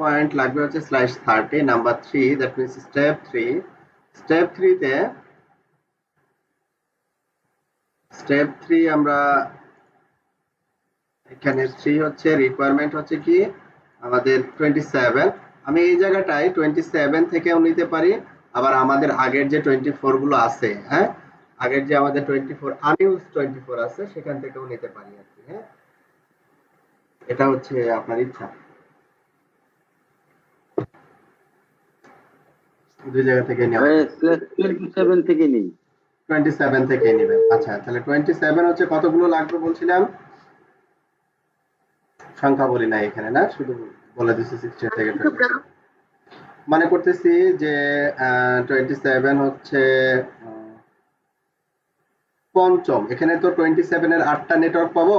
Point লাগবে হচ্ছে /30 number 3, that means step 3। Step 3 তে আমরা এখানে 3 হচ্ছে রিকোয়ারমেন্ট হচ্ছে কি আমাদের 27। আমি এই জায়গাটায় 27 থেকেও নিতে পারি, আবার আমাদের আগের যে 24 গুলো আছে, হ্যাঁ, আগের যে আমাদের 24 আনইউজ 24 আছে সেখান থেকেও নিতে পারি আর কি। হ্যাঁ, এটা হচ্ছে আপনার ইচ্ছা, দুই জায়গা থেকে নেওয়া। 27 থেকে নেই, 27 থেকে নেবেন। আচ্ছা, তাহলে 27 হচ্ছে কতগুলো লাগবে বলছিলাম, সংখ্যা বলি না এখানে, না শুধু বলে দিচ্ছি 16 থেকে 27। মনে করতেছি যে 27 হচ্ছে পঞ্চম। এখানে তো 27 এর 8টা নেটওয়ার্ক পাবো।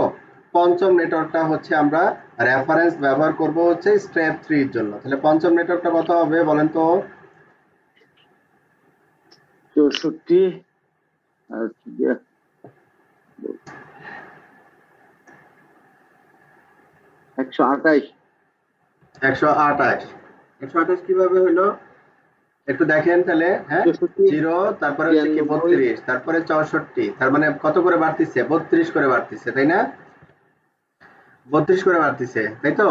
পঞ্চম নেটওয়ার্কটা হচ্ছে আমরা রেফারেন্স ব্যবহার করব হচ্ছে স্টেপ 3 এর জন্য। তাহলে পঞ্চম নেটওয়ার্কটা কত হবে বলেন তো? 64 আর 128। 128 কিভাবে হলো একটু দেখেন তাহলে। হ্যাঁ, 0, তারপরে হচ্ছে কি 32, তারপরে 64, তার মানে কত করে বাড়তিছে? 32 করে বাড়তিছে, তাই না? 32 করে বাড়তিছে, তাই তো?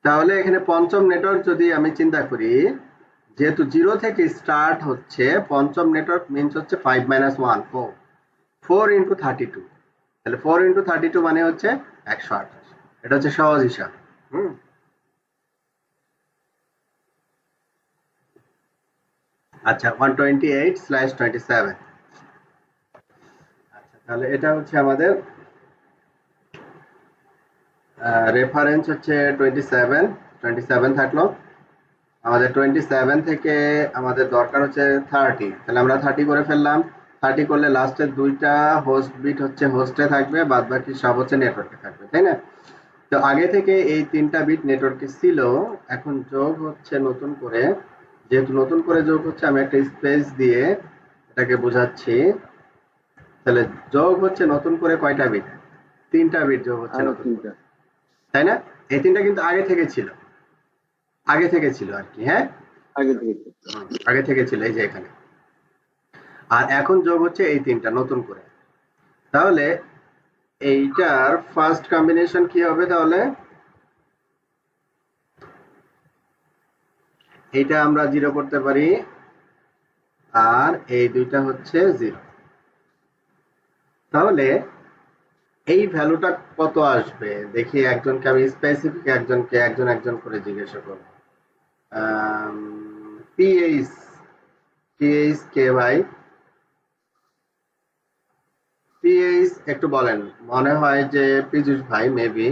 তাহলে এখানে পঞ্চম নেটওয়ার্ক যদি আমি চিন্তা করি, যেহেতু 0 থেকে স্টার্ট হচ্ছে, পঞ্চম নেটওয়ার্ক মিন্স হচ্ছে 5 - 1 4 × 32। তাহলে 4 × 32 মানে হচ্ছে 128। এটা হচ্ছে সহজ হিসাব। আচ্ছা, 128/27। আচ্ছা, তাহলে এটা হচ্ছে আমাদের রেফারেন্স হচ্ছে 27 থাকলো। আমাদের 27 থেকে আমাদের দরকার হচ্ছে 30, তাহলে আমরা 30 করে ফেললাম। 30 করলে লাস্টের দুইটা হোস্ট বিট হচ্ছে হোস্টে থাকবে, বাদ বাকি সব হচ্ছে নেটওয়ার্কে থাকবে, তাই না? তো আগে থেকে এই 3টা বিট নেটওয়ার্কে ছিল, এখন যোগ হচ্ছে নতুন করে। যেহেতু নতুন করে যোগ হচ্ছে, আমি একটা স্পেস দিয়ে এটাকে বোঝাচ্ছি। তাহলে যোগ হচ্ছে নতুন করে কয়টা বিট? 3টা বিট যোগ হচ্ছে নতুন করে, তাই না? এই 3টা কিন্তু আগে থেকে ছিল আর কি। হ্যাঁ, আগে থেকে ছিল এই যে এখানে। আর এখন যোগ হচ্ছে এই 3টা নতুন করে। তাহলে এইটার ফার্স্ট কম্বিনেশন কি হবে? তাহলে এইটা আমরা 0 করতে পারি, আর এই দুইটা হচ্ছে 0। তাহলে এই ভ্যালুটা কত আসবে দেখি। একজনকে আমি স্পেসিফিক একজন করে জিজ্ঞাসা করব। পিএইচ কে ভাই? পিএইচ একটু বলেন। মনে হয় যে পীযূষ ভাই, মেবি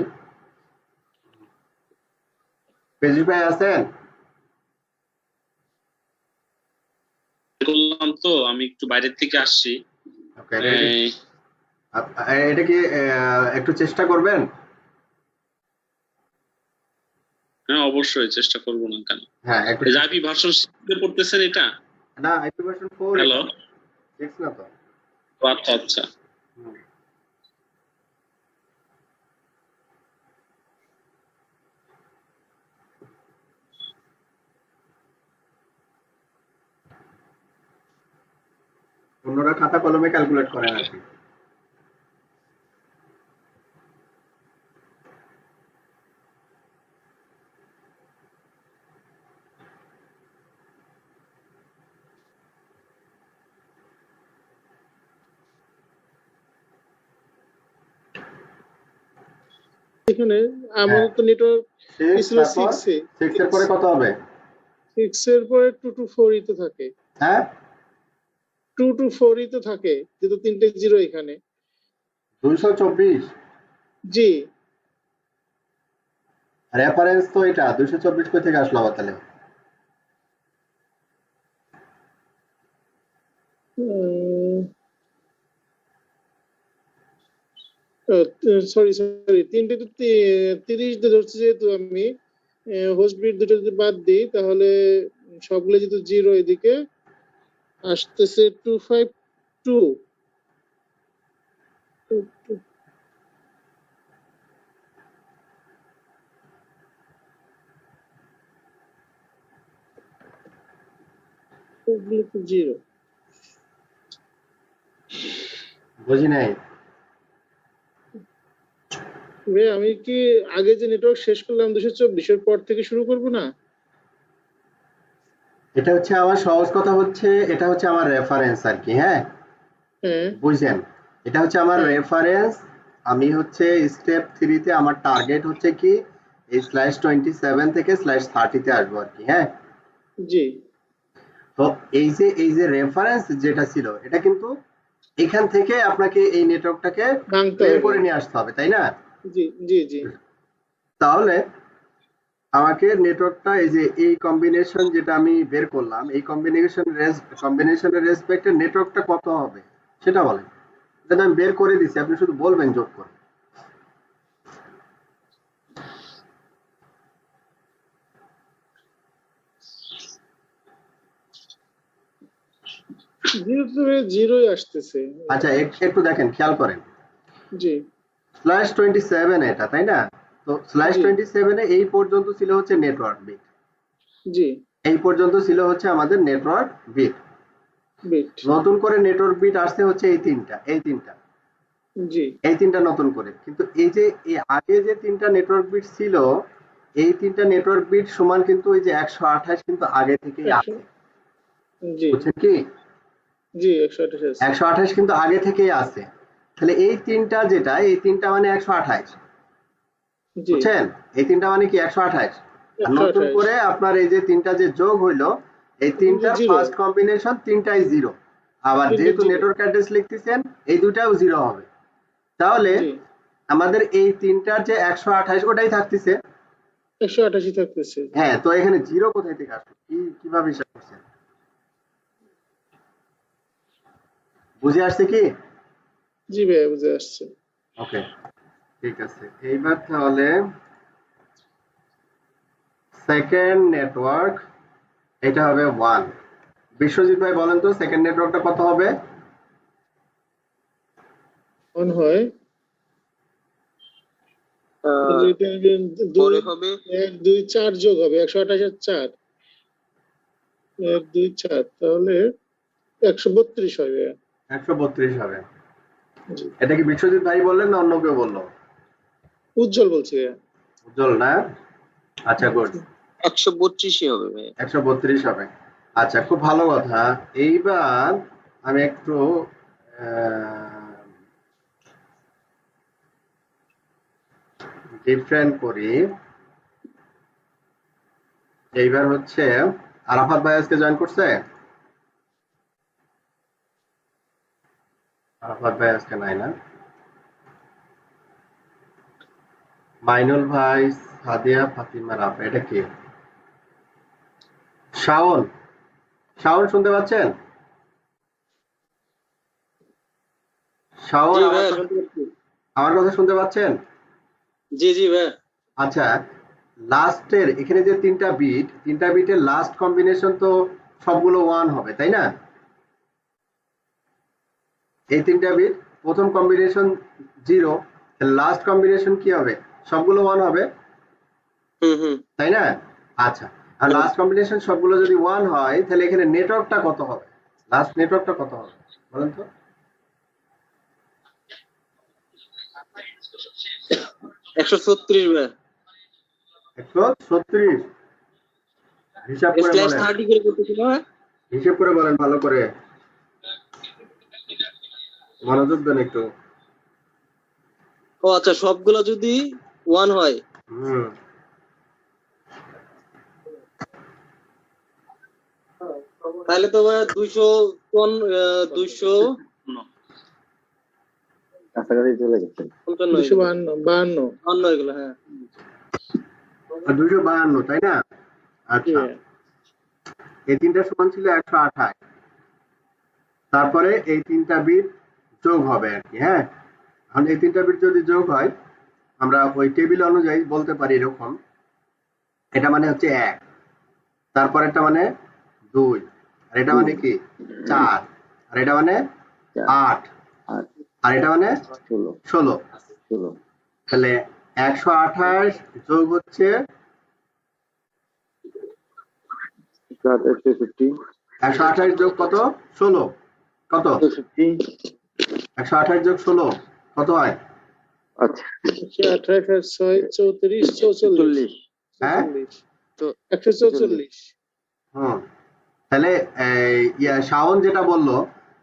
পীযূষ ভাই আছেন? বললাম তো আমি একটু বাইরের থেকে আসছি। এটা কি একটু চেষ্টা করবেন? হ্যাঁ, অবশ্যই চেষ্টা করব না কেন। হ্যাঁ, একটু আইপি ভার্সন 6 পড়তেছেন এটা? না, আইপি ভার্সন 4। হ্যালো, 6 না তো। আচ্ছা আচ্ছা। অন্যরা খাতা কলমে ক্যালকুলেট করেন আর কি। এখানে আমাদের তো নেটওয়ার্ক ছিল 6 এ। 6 এর পরে কত হবে? 6 এর পরে 2 to 4 ই তো থাকে। হ্যাঁ, 2 to 4 ই তো থাকে, যেহেতু তিনটে 0 এখানে। 224। জি, রেফারেন্স তো এটা 224 কই থেকে আসলো আবার তাহলে? সরি তিনটে তো 30 ধরছি, যেহেতু আমি হোস্ট বিট দুটো যদি বাদ দিই, তাহলে সবগুলো যেহেতু 0 এদিকে আসতেছে 252। সবগুলো তো জিরো। বুঝি নাই। ভাই আমি কি আগে যে নেটওয়ার্ক শেষ করলাম 224 এর পর থেকে শুরু করব না? এটা হচ্ছে আমার সহজ কথা হচ্ছে, এটা হচ্ছে আমার রেফারেন্স আর কি। হ্যাঁ, হ্যাঁ বুঝছেন? এটা হচ্ছে আমার হ্যাঁ রেফারেন্স। আমি হচ্ছে স্টেপ 3 তে আমার টার্গেট হচ্ছে কি এই /27 থেকে /30 তে আসবো আর কি। হ্যাঁ, জি তো এই যে রেফারেন্স যেটা ছিল এটা কিন্তু এখান থেকে আপনাকে এই নেটওয়ার্কটাকে ভাঙতে বের হবে। করে নিয়ে আসতে হবে, তাই না? জি জি জি তাহলে আমাকে নেটওয়ার্কটা এই যে এই কম্বিনেশন যেটা আমি বের করলাম, এই কম্বিনেশনের রেসপেক্টে নেটওয়ার্কটা কত হবে সেটা বলেন। যেটা আমি বের করে দিছি, আপনি শুধু বলবেন যোগ করে। জিরো তো জিরোই আসতেছে। আচ্ছা, একটু দেখেন, খেয়াল করেন। জি /27 এটা, তাই না? তো জি /27 এ এই পর্যন্ত ছিল হচ্ছে নেটওয়ার্ক বিট। জি এই পর্যন্ত ছিল হচ্ছে আমাদের নেটওয়ার্ক বিট। বিট। নতুন করে নেটওয়ার্ক বিট আসছে হচ্ছে জি এই তিনটা নতুন করে। কিন্তু এই যে এই আগে যে তিনটা নেটওয়ার্ক বিট ছিল, এই তিনটা নেটওয়ার্ক বিট সমান কিন্তু ওই যে 128 কিন্তু আগে থেকেই 100 আছে। জি বুঝছেন কি? জি 128 আছে। 128 কিন্তু আগে থেকেই আছে। তাহলে এই তিনটা যেটা, এই তিনটা মানে 128। জি বুঝছেন? এই তিনটা মানে কি 128। আর নতুন 128 করে আপনার এই যে তিনটা যে যোগ হইলো, এই তিনটার জিরো, ফার্স্ট কম্বিনেশন তিনটাই জিরো। আবার তিনটে যেহেতু জিরো। নেটওয়ার্ক অ্যাড্রেস লিখতেছেন, এই দুটাও জিরো হবে। তাহলে জি আমাদের এই তিনটার যে 128 ওটাই থাকতেছে। 188 থাকতেছে। হ্যাঁ, তো এখানে জিরো কোথায় থেকে আসলো, কিভাবে হিসাব করছেন? বুঝে আসছে কি? জি ভাইয়া বুঝে আসছে। ওকে, ঠিক আছে। এইবার তাহলে সেকেন্ড নেটওয়ার্ক, এটা হবে 1। বিশ্বজিৎ ভাই বলেন তো সেকেন্ড নেটওয়ার্কটা কত হবে? অন হয় তাহলে এটা আগে পরে 2 হবে 1 2 4 যোগ হবে 128 আর 4 1 2 4 তাহলে 132 হয় ভাইয়া। 132 হবে। জি এটা কি বিশ্বজিৎ ভাই বললেন না অন্য কেউ বললো? উজ্জ্বল বলছি ভাইয়া। উজ্জ্বল না? আচ্ছা, গুড। 132 হবে ভাই। 132 হবে। আচ্ছা, খুব ভালো কথা। এইবার আমি একটু ডিফারেন্ট করি। এইবার হচ্ছে আরাফাত ভাই আজকে জয়েন করছে? আরাফাত ভাই আজকে নাই না? মাইনুল ভাই, সাদিয়া, ফাতিমা, রাফা, এটা কে? শাওন, শাওন শুনতে পাচ্ছেন? শাওন, জি ভাই শুনতে পাচ্ছি। আমার কথা শুনতে পাচ্ছেন? জি জি ভাই। আচ্ছা, লাস্টের এখানে যে তিনটা বিটের লাস্ট কম্বিনেশন তো সবগুলো 1 হবে, তাই না? এই তিনটা বিট প্রথম কম্বিনেশন 0, লাস্ট কম্বিনেশন কি হবে? সবগুলো 1 হবে, হুম। তাই না? আচ্ছা, আর লাস্ট কম্বিনেশন সবগুলো যদি 1 হয় তাহলে এখানে নেটওয়ার্কটা কত হবে? লাস্ট নেটওয়ার্কটা কত হবে বলেন তো? 136 ভাই। 136? হিসাব করে স্ল্যাশ বলেন, 30 করে করতেছিল না? হিসেব করে বলেন ভালো করে, মনোযোগ দেন একটু। ও আচ্ছা, সবগুলো যদি 1 হয় হুম, তাহলে তো ভাই 200 কোন 200 কাছাকাছি চলে গেছে। 252 অন্য এগুলো হ্যাঁ। 252, তাই না? জি আচ্ছা, ভাইয়া। এই তিনটা সমান ছিল 128। তারপরে এই তিনটা বিট যোগ হবে আর কি। হ্যাঁ, এখন এই তিনটা বিট যদি যোগ হয়, আমরা ওই টেবিল অনুযায়ী বলতে পারি এরকম, এটা মানে হচ্ছে 1, তারপরেরটা মানে 2, আর এটা মানে কি 4, আর এটা মানে 8, আর আর এটা মানে 16 16। 16 তাহলে 128 যোগ হচ্ছে 150 128 যোগ কত 16 কত 128 যোগ 16 কত হয় আচ্ছা 28 আর 6 34 44 হ্যাঁ 144 হুম তাহলে শাওন যেটা বললো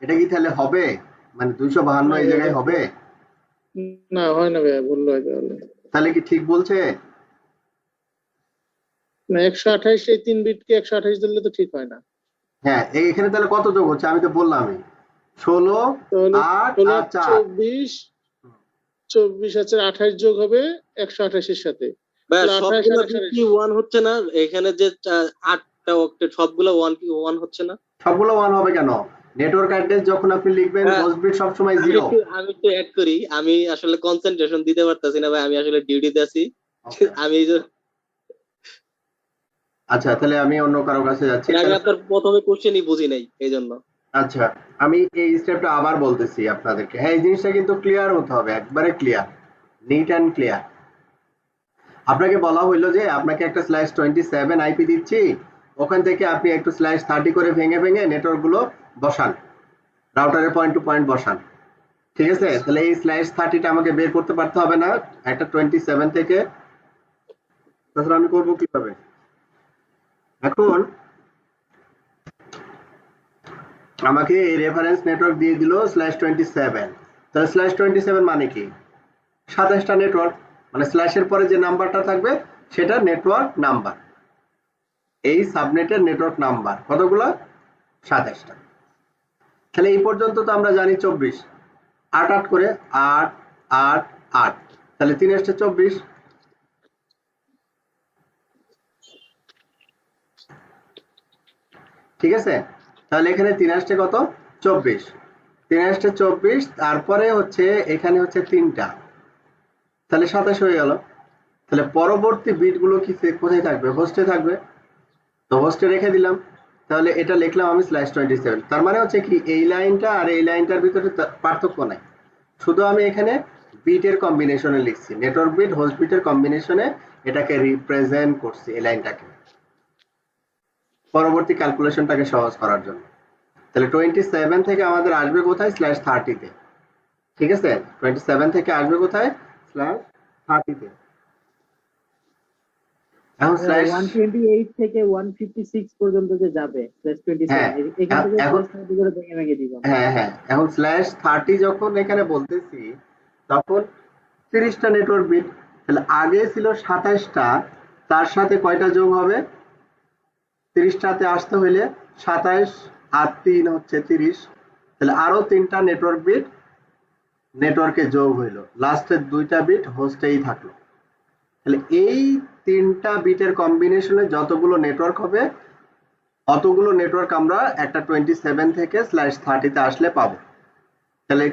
এটা কি তাহলে হবে মানে 252 এই জায়গায় হবে না হয় না ভাইয়া, ভুল হয় তাহলে। তাহলে কি ঠিক বলছে না 128 এই 3 বিটকে 128 দিলে তো ঠিক হয় না। হ্যাঁ এখানে তাহলে কত যোগ হচ্ছে আমি তো বললামই 16 তাহলে 8 আর 4 24 আছে 28 যোগ হবে 128 এর সাথে। ভাইয়া তাহলে 28 সবগুলো আর 28 কি 1 হচ্ছে না? এখানে যে 8টা অক্টেট সবগুলো 1 কি 1 হচ্ছে না? সবগুলো 1 হবে কেন নেটওয়ার্ক অ্যাড্রেস যখন আপনি লিখবেন হ্যাঁ, হোস্ট বিট সব সময় 0 আমি একটু অ্যাড করি। আমি আসলে কনসেন্ট্রেশন দিতে পারতাছি না ভাই, আমি আসলে ডিউটিতে আছি। আমি এই যে আচ্ছা তাহলে আমি অন্য কারো কাছে যাচ্ছি আমি আপনার প্রথমে কোশ্চেনই বুঝি নাই এই জন্য। আচ্ছা আমি এই স্টেপটা আবার বলতেছি আপনাদেরকে হ্যাঁ এই জিনিসটা কিন্তু ক্লিয়ার হতে হবে একবারে ক্লিয়ার নিট অ্যান্ড ক্লিয়ার আপনাকে বলা হইলো যে আপনাকে একটা /27 আইপি দিচ্ছি ওখান থেকে আপনি একটু /30 করে ভেঙে ভেঙে নেটওয়ার্ক গুলো বসান রাউটারে পয়েন্ট টু পয়েন্ট বসান ঠিক আছে তাহলে এই /30টা আমাকে বের করতে পারতে হবে না একটা 27 থেকে তাহলে আমি করব কিভাবে এখন আমাকে এই রেফারেন্স নেটওয়ার্ক দিয়ে দিল /27 তাহলে /27 মানে কি 27টা নেটওয়ার্ক মানে স্ল্যাশের পরে যে নাম্বারটা থাকবে সেটা নেটওয়ার্ক নাম্বার এই সাবনেটের নেটওয়ার্ক নাম্বার কতগুলো 27টা তাহলে এই পর্যন্ত তো আমরা জানি 24 8 8 করে 8 8 8 তাহলে 3 আসছে 24 ঠিক আছে তাহলে এখানে 3 আসছে কত 24 3 আসছে 24 তারপরে হচ্ছে এখানে হচ্ছে 3টা তাহলে 27 হয়ে গেল তাহলে পরবর্তী বিটগুলো কি কোথায় থাকবে হোস্টে থাকবে তো হোস্টে রেখে দিলাম তাহলে এটা লিখলাম আমি /27 তার মানে হচ্ছে কি এই লাইনটা আর এই লাইনটার ভিতরে পার্থক্য নাই শুধু আমি এখানে বিটের কম্বিনেশনে লিখছি নেটওয়ার্ক বিট হোস্ট বিটের কম্বিনেশনে এটাকে রিপ্রেজেন্ট করছি এই লাইনটাকে পরবর্তী ক্যালকুলেশনটাকে সহজ করার জন্য তাহলে 27 থেকে আমাদের আসবে কোথায় /30 তে ঠিক আছে 27 থেকে আসবে কোথায় /30 তে এখন 128 থেকে 156 পর্যন্ত যে যাবে হ্যাঁ, +27 এখান থেকে এখন +30 করে ভেঙে ভেঙে দিব। হ্যাঁ হ্যাঁ এখন /30 যখন এখানে বলতেছি তখন 30টা নেটওয়ার্ক বিট তাহলে আগে ছিল 27টা তার সাথে কয়টা যোগ হবে 30টাতে আসতে হলে 27 আর 3 হচ্ছে 30 তাহলে আরো 3টা নেটওয়ার্ক বিট নেটওয়ার্কে যোগ হইলো লাস্টের 2টা বিট হোস্টেই থাকলো তাহলে এই 3টা বিটের কম্বিনেশনে যতগুলো নেটওয়ার্ক হবে অতগুলো নেটওয়ার্ক আমরা একটা 27 থেকে /30 তে আসলে পাবো তাহলে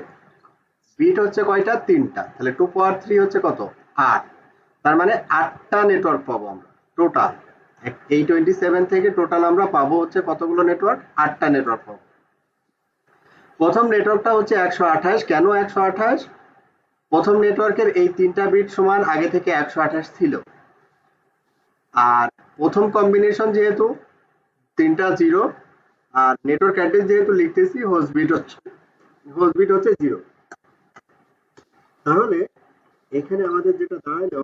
বিট হচ্ছে কয়টা 3টা তাহলে 2 পাওয়ার 3 হচ্ছে কত 8 তার মানে 8টা নেটওয়ার্ক পাবো আমরা টোটাল এই 27 থেকে টোটাল আমরা পাবো হচ্ছে কতগুলো নেটওয়ার্ক 8টা নেটওয়ার্ক পাবো প্রথম নেটওয়ার্কটা হচ্ছে 128 কেন 128 প্রথম নেটওয়ার্কের এই 3টা বিট সমান আগে থেকে 128 ছিল আর প্রথম কম্বিনেশন যেহেতু 3টা 0 আর নেটওয়ার্ক অ্যাড্রেস যেহেতু লিখতেছি হোস্ট বিট হচ্ছে 0 তাহলে এখানে আমাদের যেটা দাঁড়ালো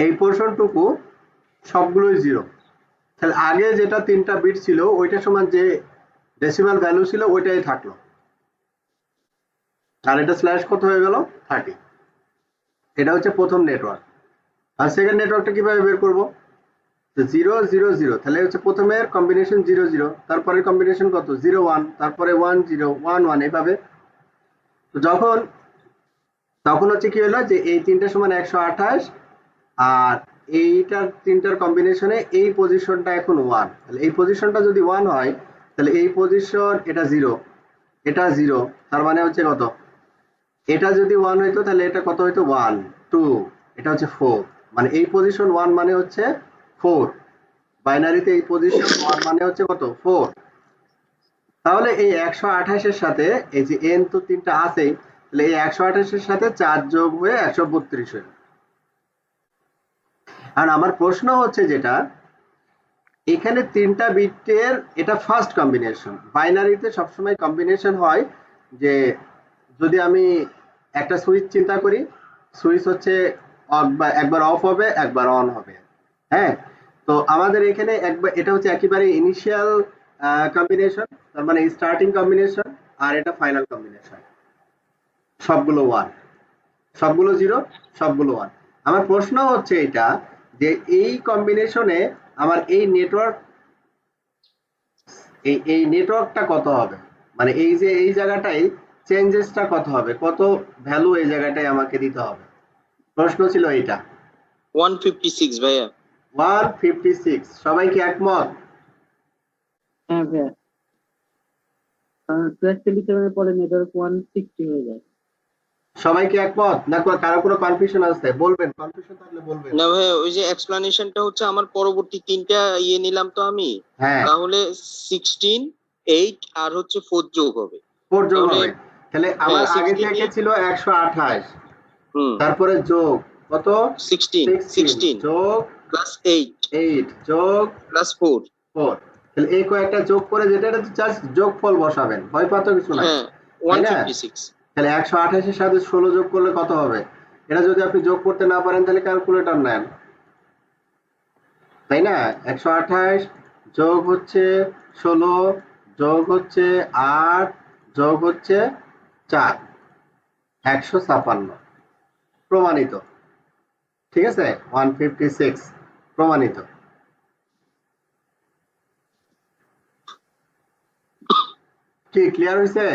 এই পোরশনটুকু সবগুলোই 0 তাহলে আগে যেটা 3টা বিট ছিল ওইটা সমান যে ডেসিমাল ভ্যালু ছিল ওইটাই থাকলো আর এটা স্ল্যাশ কত হয়ে গেল 30 এটা হচ্ছে প্রথম নেটওয়ার্ক আর সেকেন্ড নেটওয়ার্কটা কিভাবে বের করব 0 0 0 তাহলে হচ্ছে প্রথমের কম্বিনেশন 0 0 তারপরে কম্বিনেশন কত 0 1 তারপরে 1 0 1 1 এইভাবে তো তখন হচ্ছে কি হলো যে এই 3টা সমান 128 আর এইটার 3টার কম্বিনেশনে এই পজিশনটা এখন 1 তাহলে এই পজিশনটা যদি 1 হয় তাহলে এই পজিশন এটা 0 এটা 0 তার মানে হচ্ছে কত এটা যদি 1 হইতো তাহলে এটা কত হইতো 1 2 এটা হচ্ছে 4 মানে এই পজিশন 1 মানে হচ্ছে 4 বাইনারিতে এই পজিশন 1 মানে হচ্ছে কত 4 তাহলে এই 128 এর সাথে এই যে n তো 3টা আছেই তাহলে এই 128 এর সাথে 4 যোগ হয়ে 132 হলো আর আমার প্রশ্ন হচ্ছে যেটা, এখানে 3টা বিটের এটা ফার্স্ট কম্বিনেশন। বাইনারিতে সবসময় কম্বিনেশন হয় যে যদি আমি একটা সুইচ চিন্তা করি, সুইচ হচ্ছে একবার অফ হবে একবার অন হবে। হ্যাঁ, তো আমাদের এখানে একবার এটা হচ্ছে একেবারে ইনিশিয়াল কম্বিনেশন, তার মানে স্টার্টিং কম্বিনেশন, আর এটা ফাইনাল কম্বিনেশন। সবগুলো 1, সবগুলো 0, সবগুলো 1। আমার প্রশ্ন হচ্ছে এটা যে এই কম্বিনেশনে আমার এই নেটওয়ার্ক এই নেটওয়ার্কটা কত হবে, মানে এই যে এই জায়গাটাই চেঞ্জেসটা কত হবে, কত ভ্যালু এই জায়গাটায় আমাকে দিতে হবে। প্রশ্ন ছিল এইটা। 156 ভাইয়া। 156, সবাই কি একমত? হ্যাঁ ভাইয়া, কারণ 1227 এর পরে নেটওয়ার্ক 160 হয়ে যায়। সবাই কি একমত না কারো কোনো কনফিউশন আছে? বলবেন, কনফিউশন থাকলে বলবেন। না ভাইয়া, ওই যে এক্সপ্লানেশনটা হচ্ছে আমার পরবর্তী 3টা নিলাম তো আমি, হ্যাঁ, তাহলে 16, 8 আর হচ্ছে 4 যোগ হবে। 4 যোগ তাহলে হবে। তাহলে আমার হ্যাঁ, আগে 16 থেকে ছিল 128, হুম, তারপরে যোগ কত? 16 যোগ প্লাস 8 8 যোগ প্লাস 4। 4। তাহলে এই কয়েকটা যোগ করে যেটা এটা জাস্ট যোগফল বসাবেন, ভয় পাতো কিছু নাই, হ্যাঁ, তাই না? 156। তাহলে 128 এর সাথে 16 যোগ করলে কত হবে? এটা যদি আপনি যোগ করতে না পারেন তাহলে ক্যালকুলেটর নেন, তাই না? 128 যোগ হচ্ছে 16 যোগ হচ্ছে 8 যোগ হচ্ছে 4, 156 প্রমাণিত। ঠিক আছে, 156 প্রমাণিত। কি ক্লিয়ার হয়েছে?